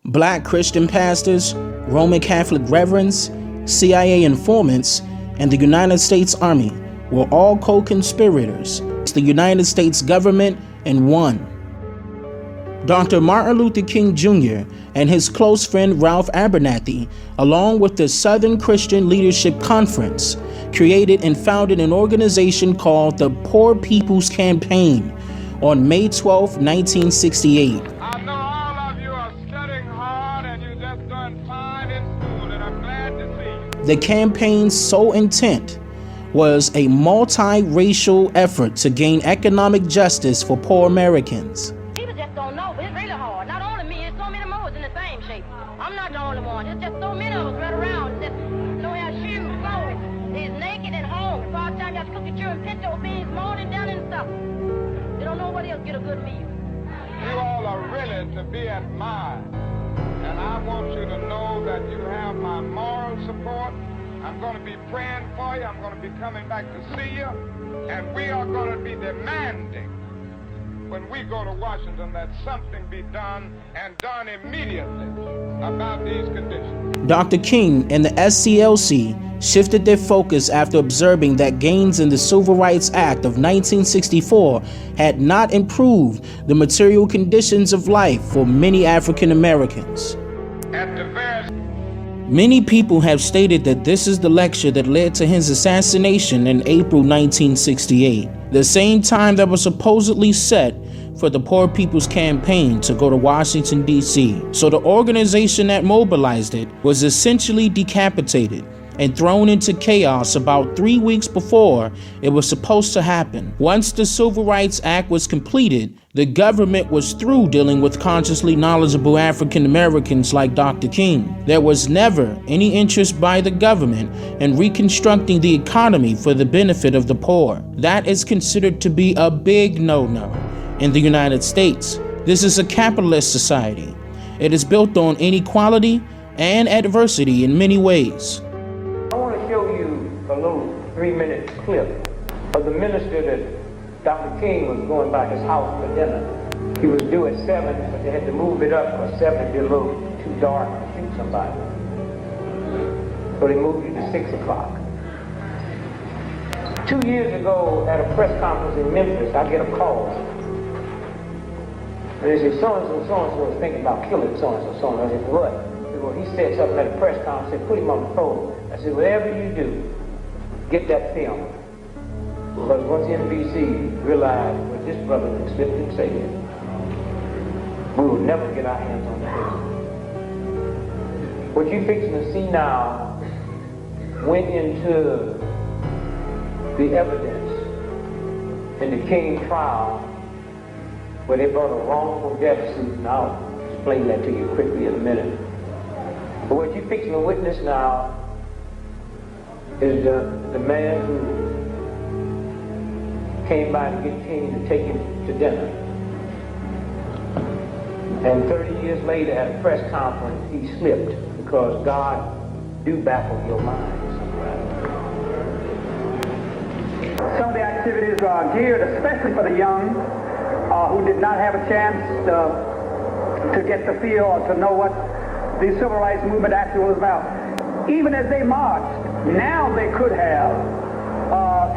Black Christian pastors, Roman Catholic reverends, CIA informants, and the United States Army were all co-conspirators against the United States government and won. Dr. Martin Luther King Jr. and his close friend Ralph Abernathy, along with the Southern Christian Leadership Conference, created and founded an organization called the Poor People's Campaign on May 12, 1968. I know all of you are studying hard and you're just doing fine in school, and I'm glad to see you. The campaign's sole intent was a multi-racial effort to gain economic justice for poor Americans. People just don't know, but it's really hard. Not only me, it's so many more in the same shape. I'm not the only one. There's just so many of us right around that don't have shoes, clothes. They're naked and hungry. Part time, you have to cook your and pinto beans morning, down and stuff. They don't know where they'll get a good meal. You all are really to be admired, and I want you to know that you have my moral support. I'm going to be praying for you. I'm going to be coming back to see you, and we are going to be demanding when we go to Washington that something be done, and done immediately, about these conditions. Dr. King and the SCLC shifted their focus after observing that gains in the Civil Rights Act of 1964 had not improved the material conditions of life for many African Americans. At the very Many people have stated that this is the lecture that led to his assassination in April 1968, the same time that was supposedly set for the Poor People's Campaign to go to Washington, D.C. So the organization that mobilized it was essentially decapitated and thrown into chaos about 3 weeks before it was supposed to happen. Once the Civil Rights Act was completed, the government was through dealing with consciously knowledgeable African Americans like Dr. King. There was never any interest by the government in reconstructing the economy for the benefit of the poor. That is considered to be a big no-no in the United States. This is a capitalist society. It is built on inequality and adversity in many ways. I want to show you a little 3-minute clip of the minister that Dr. King was going by his house for dinner. He was due at 7, but they had to move it up because 7 would be a little too dark to shoot somebody. So they moved it to 6 o'clock. 2 years ago at a press conference in Memphis, I get a call. And they say, so-and-so is thinking about killing so-and-so, so-and-so. I said, what? Well, he said something at a press conference, said, put him on the phone. I said, whatever you do, get that film. Because once NBC realized what this brother had slipped and said, we will never get our hands on the film. What you're fixing to see now went into the evidence in the King trial where they brought a wrongful death suit, and I'll explain that to you quickly in a minute. But what you're fixing to witness now is the man who came by to get King to take him to dinner. And 30 years later at a press conference, he slipped because God do baffle your mind sometimes. Some of the activities are geared especially for the young who did not have a chance to get the feel or to know what the civil rights movement actually was about. Even as they marched, now they could have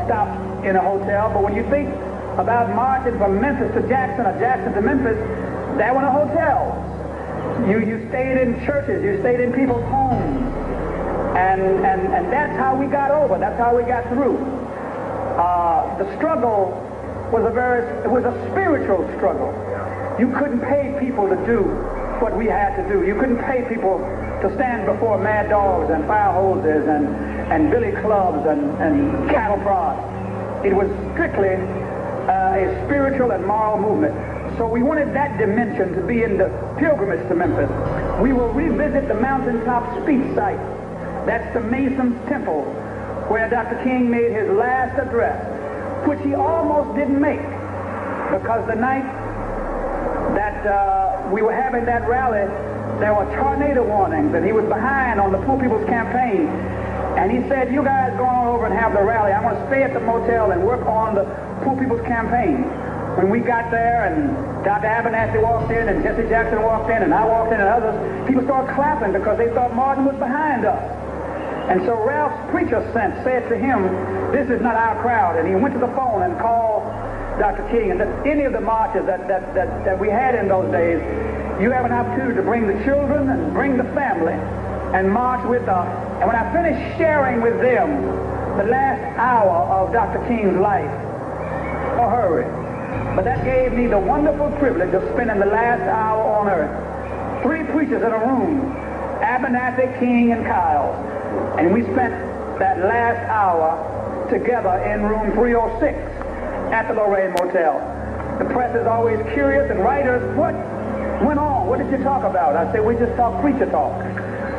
stopped in a hotel, but when you think about marching from Memphis to Jackson or Jackson to Memphis, there were no hotels. You stayed in churches, you stayed in people's homes, and that's how we got over, that's how we got through. The struggle was a spiritual struggle. You couldn't pay people to do what we had to do. You couldn't pay people to stand before mad dogs and fire hoses and billy clubs and cattle prods. It was strictly a spiritual and moral movement. So we wanted that dimension to be in the pilgrimage to Memphis. We will revisit the mountaintop speech site. That's the Mason's Temple, where Dr. King made his last address, which he almost didn't make, because the night that we were having that rally, there were tornado warnings, and he was behind on the Poor People's Campaign. And he said, you guys go on over and have the rally. I'm going to stay at the motel and work on the Poor People's Campaign. when we got there and Dr. Abernathy walked in and Jesse Jackson walked in and I walked in and others, people started clapping because they thought Martin was behind us. And so Ralph's preacher said to him, this is not our crowd. And he went to the phone and called Dr. King. And any of the marches that we had in those days, you have an opportunity to bring the children and bring the family and march with us. And when I finished sharing with them the last hour of Dr. King's life, a hurry. But that gave me the wonderful privilege of spending the last hour on earth. 3 preachers in a room, Abernathy, King, and Kyle. And we spent that last hour together in room 306 at the Lorraine Motel. The press is always curious, and writers, what went on? What did you talk about? I say, we just talk preacher talk.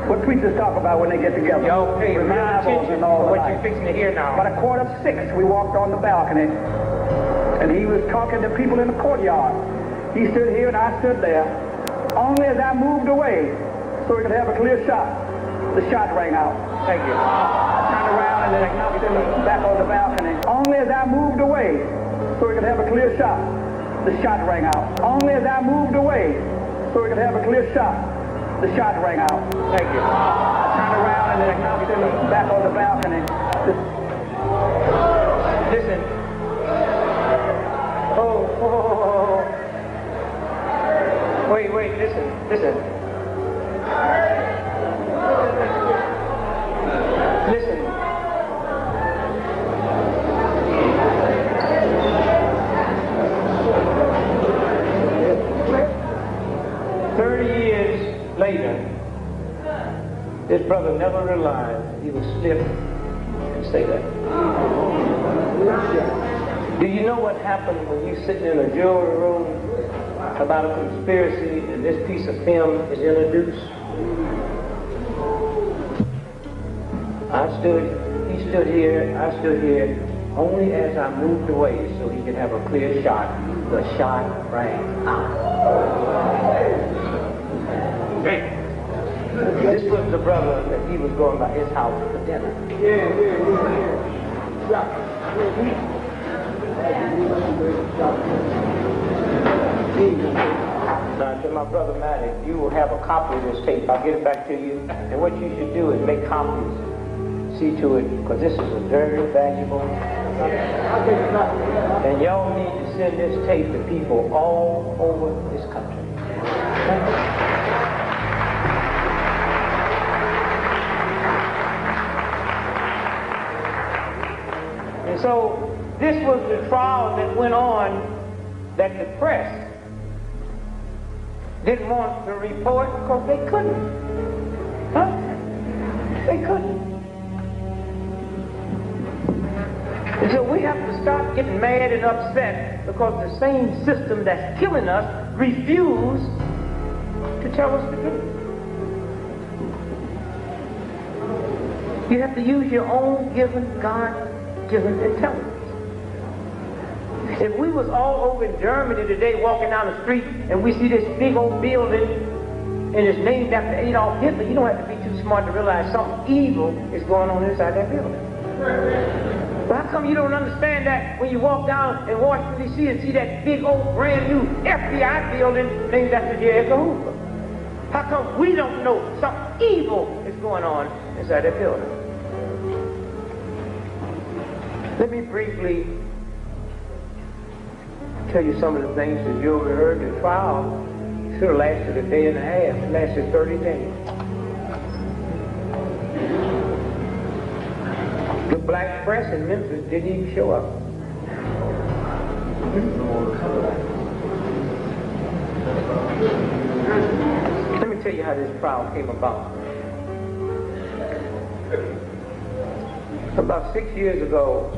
What preachers talk about when they get together. Y'all pay Revivals and all what that. you're fixing to hear now. About 5:45, we walked on the balcony, and he was talking to people in the courtyard. He stood here and I stood there. Only as I moved away, so we could have a clear shot, the shot rang out. Thank you. I turned around and then knocked him back on the balcony. Only as I moved away, so we could have a clear shot, the shot rang out. Only as I moved away, so we could have a clear shot, the shot rang out. Thank you. I turned around and then knocked him back on the balcony. Listen. Oh. Wait, listen. Listen. 30 years later, this brother never realized he was stiff and say that. Do you know what happened when you sitting in a jury room about a conspiracy and this piece of film is introduced? He stood here, I stood here, only as I moved away so he could have a clear shot. The shot rang out. This was the brother that he was going by his house for dinner. Now, to my brother Matty, you will have a copy of this tape. I'll get it back to you. And what you should do is make copies. See to it, because this is a very valuable. And y'all need to send this tape to people all over this country. And so this was the trial that went on that the press didn't want to report because they couldn't. They couldn't. And so we have to stop getting mad and upset because the same system that's killing us refuse to tell us the truth. You have to use your own God-given intelligence. If we was all over in Germany today walking down the street and we see this big old building and it's named after Adolf Hitler, you don't have to be too smart to realize something evil is going on inside that building. But how come you don't understand that when you walk down in Washington, D.C. and see that big old brand new FBI building named after J. Edgar Hoover? How come we don't know something evil is going on inside that building? Let me briefly tell you some of the things that you overheard. The trial should have lasted a day and a half. It lasted 30 days. The black press in Memphis didn't even show up. Let me tell you how this trial came about. About 6 years ago,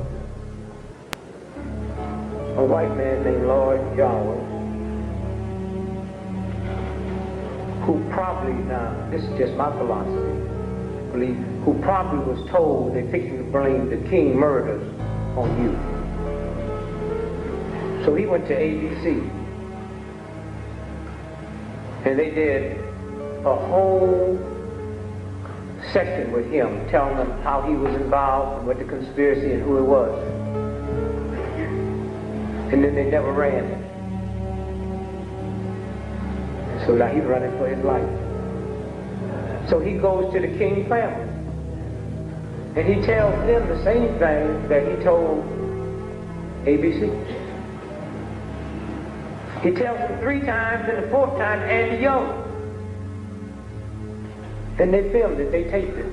a white man named Lloyd Jarwin, who probably, now this is just my philosophy, who probably was told they're fixing to blame the King murders on you. So he went to ABC, and they did a whole session with him, telling them how he was involved and what the conspiracy and who it was. And then they never ran it. So now he's running for his life. So he goes to the king family. And he tells them the same thing that he told ABC. He tells them 3 times, and the 4th time, Andy Young. And they filmed it, they taped it.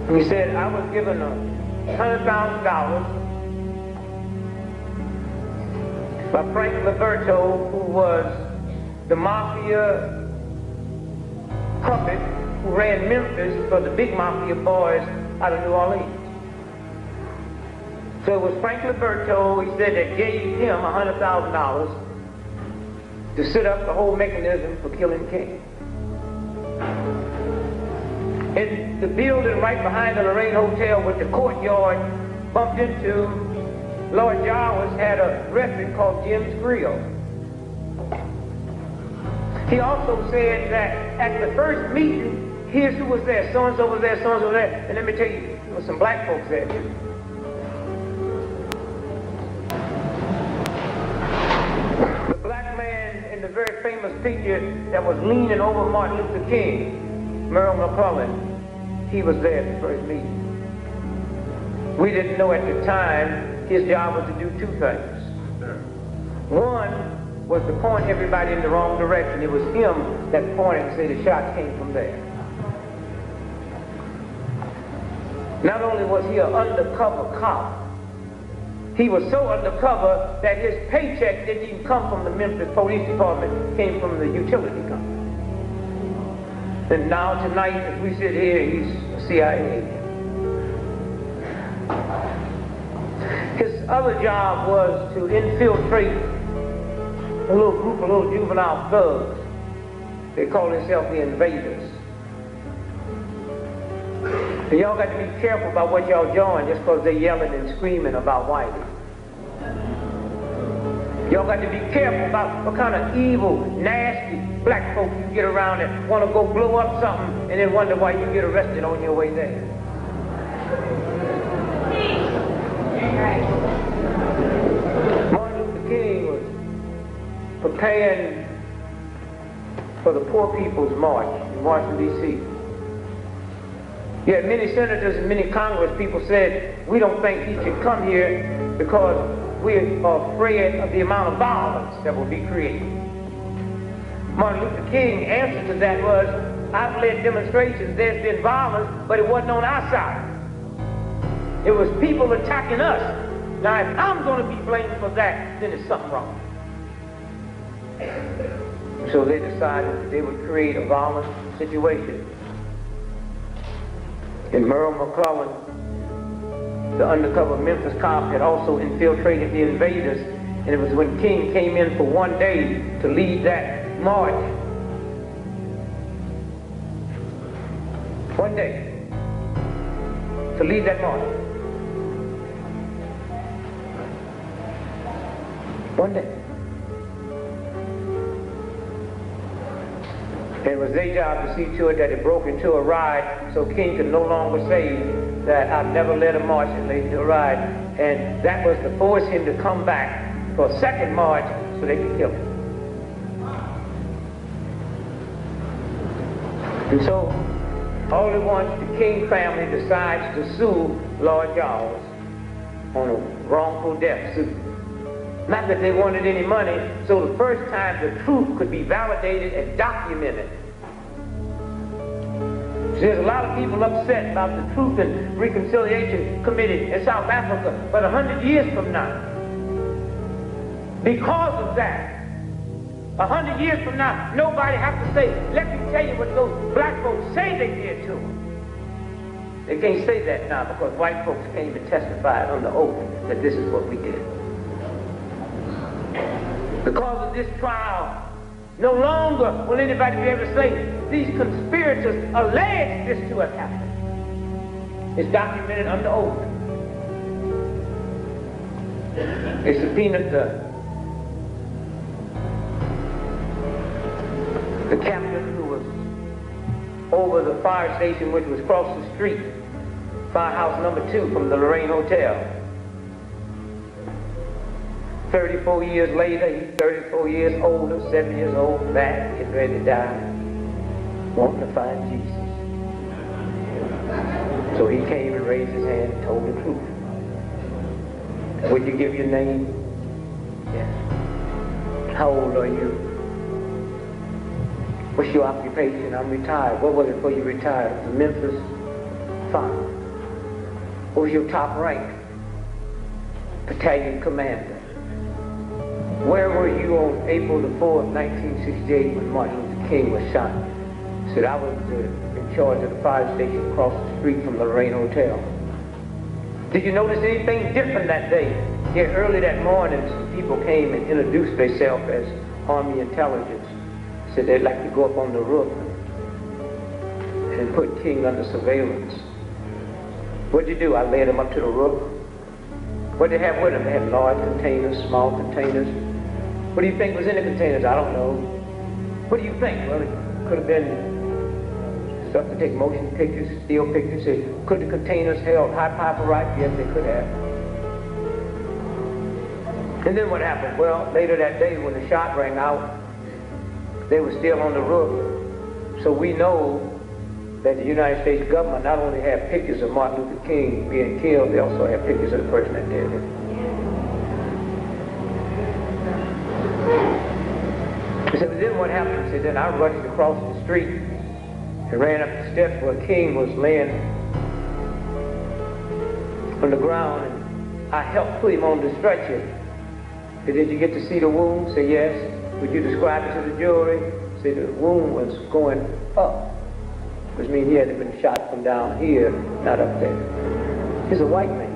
And he said, I was given $100,000 by Frank Liberto, who was the mafia puppet who ran Memphis for the big mafia boys out of New Orleans. So it was Frank Liberto, he said, that gave him $100,000 to set up the whole mechanism for killing King. In the building right behind the Lorraine Hotel with the courtyard bumped into, Lord Jarvis had a restaurant called Jim's Grill. He also said that at the first meeting, here's who was there, so-and-so was there, so-and-so was there. And let me tell you, there was some black folks there too. The black man in the very famous picture that was leaning over Martin Luther King, Merle McClellan, he was there at the first meeting. We didn't know at the time his job was to do 2 things. One was to point everybody in the wrong direction. It was him that pointed and said the shots came from there. Not only was he an undercover cop, he was so undercover that his paycheck didn't even come from the Memphis Police Department, it came from the utility company. And now tonight, as we sit here, he's a CIA agent. His other job was to infiltrate a little group of little juvenile thugs. They call themselves the Invaders. And y'all got to be careful about what y'all join just because they're yelling and screaming about Whitey. Y'all got to be careful about what kind of evil, nasty black folk you get around that want to go blow up something and then wonder why you get arrested on your way there. Martin Luther King was preparing for the Poor People's March in Washington, D.C. Yet many senators and many Congress people said, we don't think he should come here because we are afraid of the amount of violence that will be created. Martin Luther King's answer to that was, I've led demonstrations, there's been violence, but it wasn't on our side. It was people attacking us. Now, if I'm going to be blamed for that, then there's something wrong. So they decided that they would create a violent situation. And Merle McClellan, the undercover Memphis cop, had also infiltrated the Invaders, and it was when King came in for one day to lead that march. One day to lead that march. One day. And it was their job to see to it that it broke into a ride so King could no longer say that I've never led a march and led into a ride. And that was to force him to come back for a second march so they could kill him. And so, all at once, the King family decides to sue Lord Jarvis on a wrongful death suit. Not that they wanted any money, so the first time the truth could be validated and documented. So there's a lot of people upset about the Truth and Reconciliation Committee in South Africa, but 100 years from now, because of that, 100 years from now, nobody has to say, let me tell you what those black folks say they did to them. They can't say that now because white folks came and testified under oath that this is what we did. Because of this trial, no longer will anybody be able to say these conspirators allege this to have happened. It's documented under oath. They subpoenaed the captain who was over the fire station, which was across the street, firehouse number 2 from the Lorraine Hotel. 34 years later, he's 34 years older, 7 years old, back, getting ready to die, wanting to find Jesus. So he came and raised his hand and told the truth. Would you give your name? Yes. How old are you? What's your occupation? I'm retired. What was it before you retired? It was a Memphis farmer. What was your top rank? Battalion commander. Where were you on April the 4th, 1968 when Martin Luther King was shot? He said, I was in charge of the fire station across the street from the Lorraine Hotel. Did you notice anything different that day? Yeah, early that morning, some people came and introduced themselves as Army intelligence. Said they'd like to go up on the roof and put King under surveillance. What'd you do? I led them up to the roof. What'd they have with them? They had large containers, small containers. What do you think was in the containers? I don't know. What do you think? Well, it could have been stuff to take motion pictures, still pictures. Could the containers held high power rifles? Yes, they could have. And then what happened? Well, later that day when the shot rang out, they were still on the roof. So we know that the United States government not only had pictures of Martin Luther King being killed, they also had pictures of the person that did it. He said, but then what happened? He said, then I rushed across the street and ran up the steps where King was laying on the ground, and I helped put him on the stretcher. He said, did you get to see the wound? Say, yes. Would you describe it to the jury? Say, the wound was going up, which means he had been shot from down here, not up there. He's a white man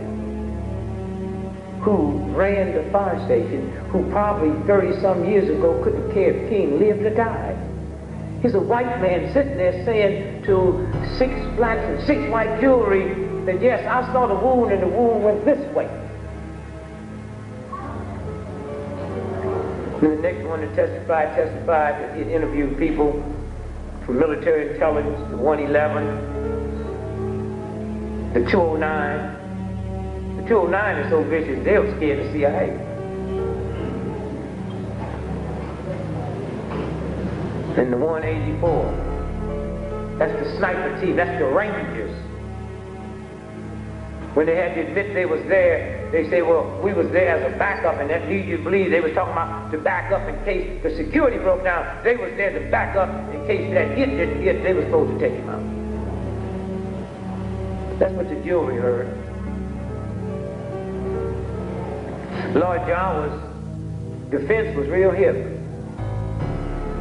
who ran the fire station, who probably 30-some years ago couldn't care if King lived or died. He's a white man sitting there saying to 6 blacks and 6 white jury that, yes, I saw the wound and the wound went this way. And the next one to testified that he interviewed people from military intelligence, the 111, the 209. The 209 is so vicious, they were scared of CIA. And the 184, that's the sniper team, that's the Rangers. When they had to admit they was there, they say, well, we was there as a backup, and that leads you to believe they was talking about to back up in case the security broke down. They was there to back up in case that hit didn't hit, they was supposed to take him out. That's what the jury heard. Lord Jawa's defense was real heavy.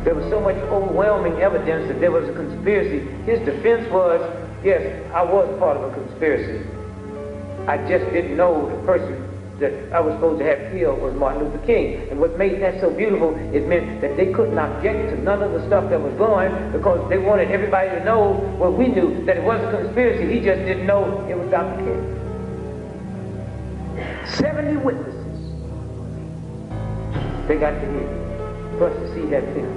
There was so much overwhelming evidence that there was a conspiracy. His defense was, yes, I was part of a conspiracy. I just didn't know the person that I was supposed to have killed was Martin Luther King. And what made that so beautiful, it meant that they couldn't object to none of the stuff that was going because they wanted everybody to know what we knew, that it was a conspiracy. He just didn't know it was Dr. King. 70 witnesses they got to hear for us to see that film.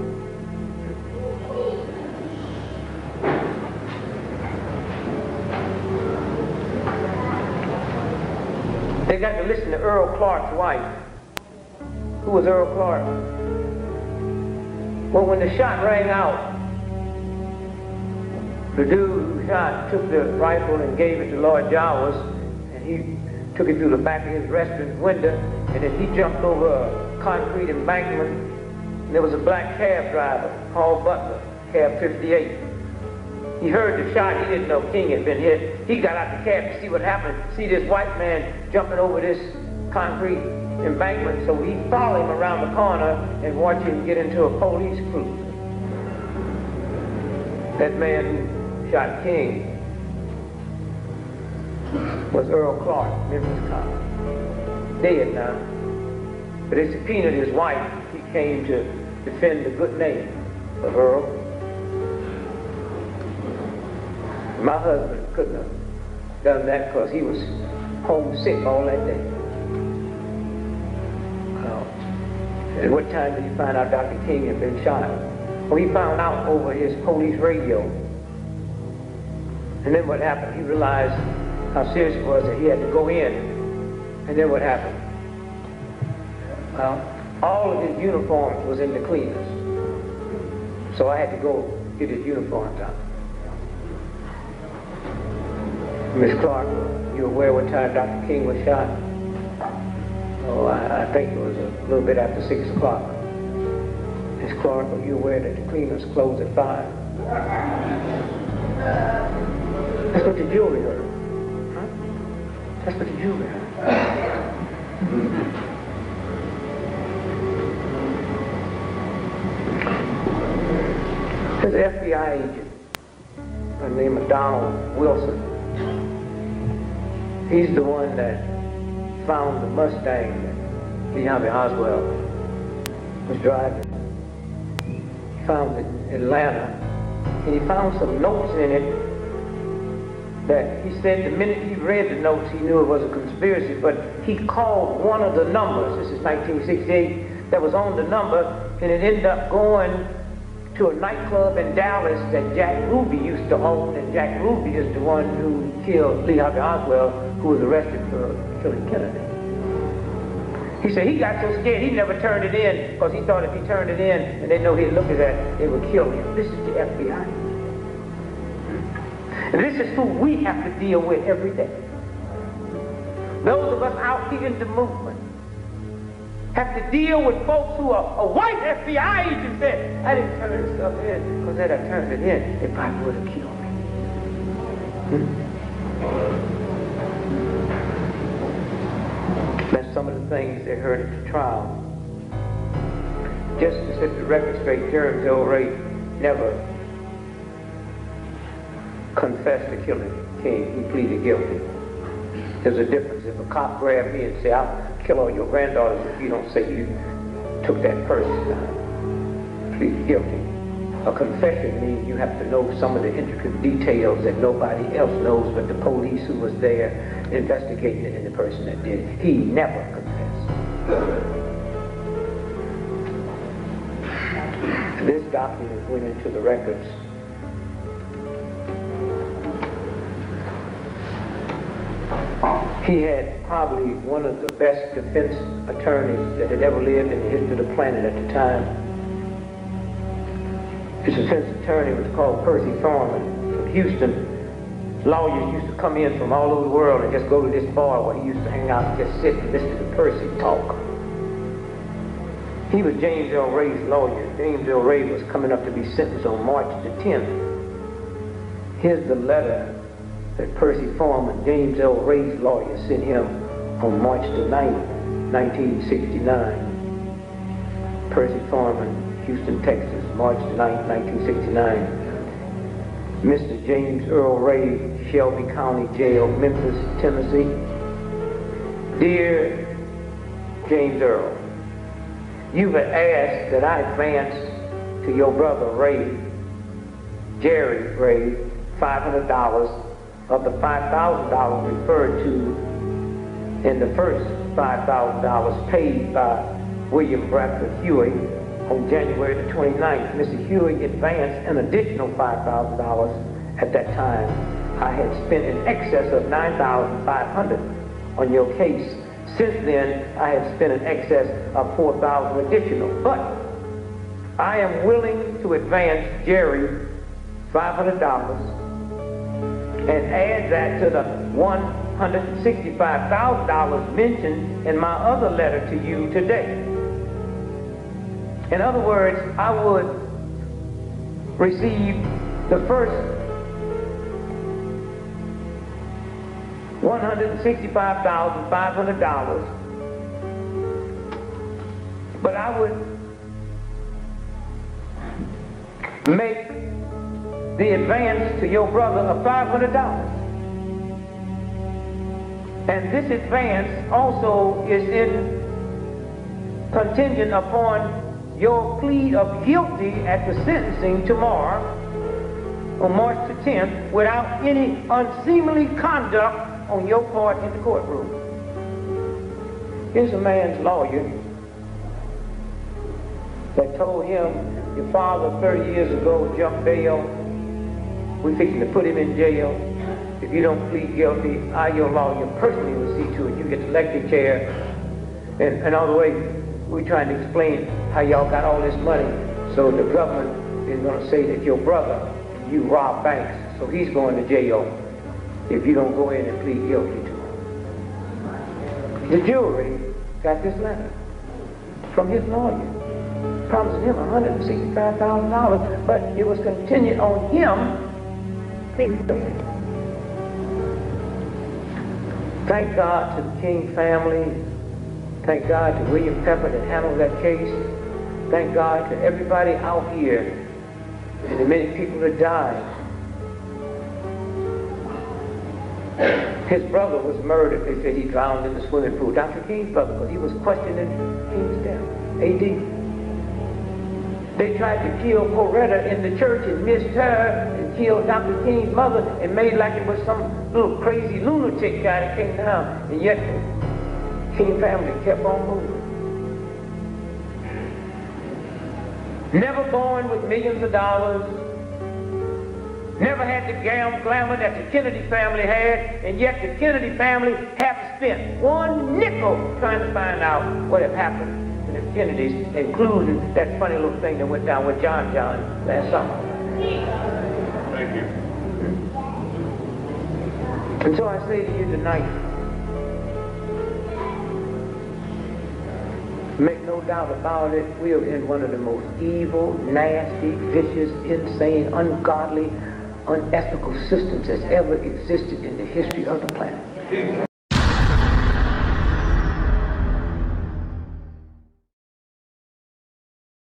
They got to listen to Earl Clark's wife. Who was Earl Clark? Well, when the shot rang out, the dude who shot took the rifle and gave it to Lord Jawas, and he took it through the back of his restaurant window, and then he jumped over a concrete embankment, and there was a black cab driver, Paul Butler, cab 58. He heard the shot. He didn't know King had been hit. He got out the cab to see what happened, see this white man jumping over this concrete embankment. So he followed him around the corner and watched him get into a police cruiser. That man who shot King was Earl Clark, Memphis cop. Dead now. But they subpoenaed his wife. He came to defend the good name of Earl. My husband couldn't have done that because he was homesick all that day. At what time did he find out Dr. King had been shot? Well, he found out over his police radio. And then what happened? He realized how serious it was that he had to go in. And then what happened? Well, all of his uniforms was in the cleaners. So I had to go get his uniforms out. Miss Clark, you aware what time Dr. King was shot? Oh, I think it was a little bit after 6 o'clock. Miss Clark, are you aware that the cleaners closed at 5? That's what the jury heard. Huh? That's what the jury heard. There's an FBI agent by the name of Donald Wilson. He's the one that found the Mustang that Lee Harvey Oswald was driving. He found it in Atlanta, and he found some notes in it that he said the minute he read the notes, he knew it was a conspiracy, but he called one of the numbers, this is 1968, that was on the number, and it ended up going to a nightclub in Dallas that Jack Ruby used to own, and Jack Ruby is the one who killed Lee Harvey Oswald, who was arrested for killing Kennedy. He said he got so scared he never turned it in because he thought if he turned it in and they know he'd look at that, they would kill him. This is the FBI. And this is who we have to deal with every day. Those of us out here in the movement have to deal with folks who are a white FBI agent said, I didn't turn this stuff in because had I turned it in, they probably would have killed me. That's some of the things they heard at the trial. Just to set the record straight, James L. Ray never confessed to killing King. He pleaded guilty. There's a difference. If a cop grabbed me and said, I'll kill all your granddaughters if you don't say you took that purse, plead guilty. A confession means you have to know some of the intricate details that nobody else knows but the police who was there investigating it and the person that did it. He never confessed. This document went into the records. He had probably one of the best defense attorneys that had ever lived in the history of the planet at the time. His defense attorney was called Percy Thorman from Houston. Lawyers used to come in from all over the world and just go to this bar where he used to hang out and just sit and listen to Percy talk. He was James L. Ray's lawyer. James L. Ray was coming up to be sentenced on March the 10th. Here's the letter that Percy Foreman, James L. Ray's lawyer, sent him on March the 9th, 1969. Percy Foreman, Houston, Texas, March the 9th, 1969. Mr. James Earl Ray, Shelby County Jail, Memphis, Tennessee. Dear James Earl, you've asked that I advance to your brother Ray, Jerry Ray, $500 of the $5,000 referred to in the first $5,000 paid by William Bradford Huey on January the 29th. Mr. Huey advanced an additional $5,000. At that time, I had spent in excess of $9,500 on your case. Since then, I have spent in excess of $4,000 additional. But I am willing to advance Jerry $500 and add that to the $165,000 mentioned in my other letter to you today. In other words, I would receive the first $165,500, but I would make the advance to your brother of $500. And this advance also is in contingent upon your plea of guilty at the sentencing tomorrow on March the 10th without any unseemly conduct on your part in the courtroom. Here's a man's lawyer that told him, your father 30 years ago jumped bail. We're fixing to put him in jail. If you don't plead guilty, I, your lawyer, personally will see to it. You get the lecture chair. And all the way, We're trying to explain how y'all got all this money. So the government is going to say that your brother, you robbed banks, so he's going to jail if you don't go in and plead guilty to him. The jury got this letter from his lawyer, promising him $165,000, but it was contingent on him pleading guilty. Thank God to the King family. Thank God to William Pepper that handled that case. Thank God to everybody out here and the many people that died. His brother was murdered. They said he drowned in the swimming pool. Dr. King's brother, because he was questioning King's death. A.D. They tried to kill Coretta in the church and missed her and killed Dr. King's mother and made like it was some little crazy lunatic guy that came down. And yet the King family kept on moving. Never born with millions of dollars. Never had the glamour that the Kennedy family had, and yet the Kennedy family haven't spent one nickel trying to find out what had happened to the Kennedys, including that funny little thing that went down with John last summer. Thank you. And so I say to you tonight, make no doubt about it, we are in one of the most evil, nasty, vicious, insane, ungodly, unethical systems that's ever existed in the history of the planet.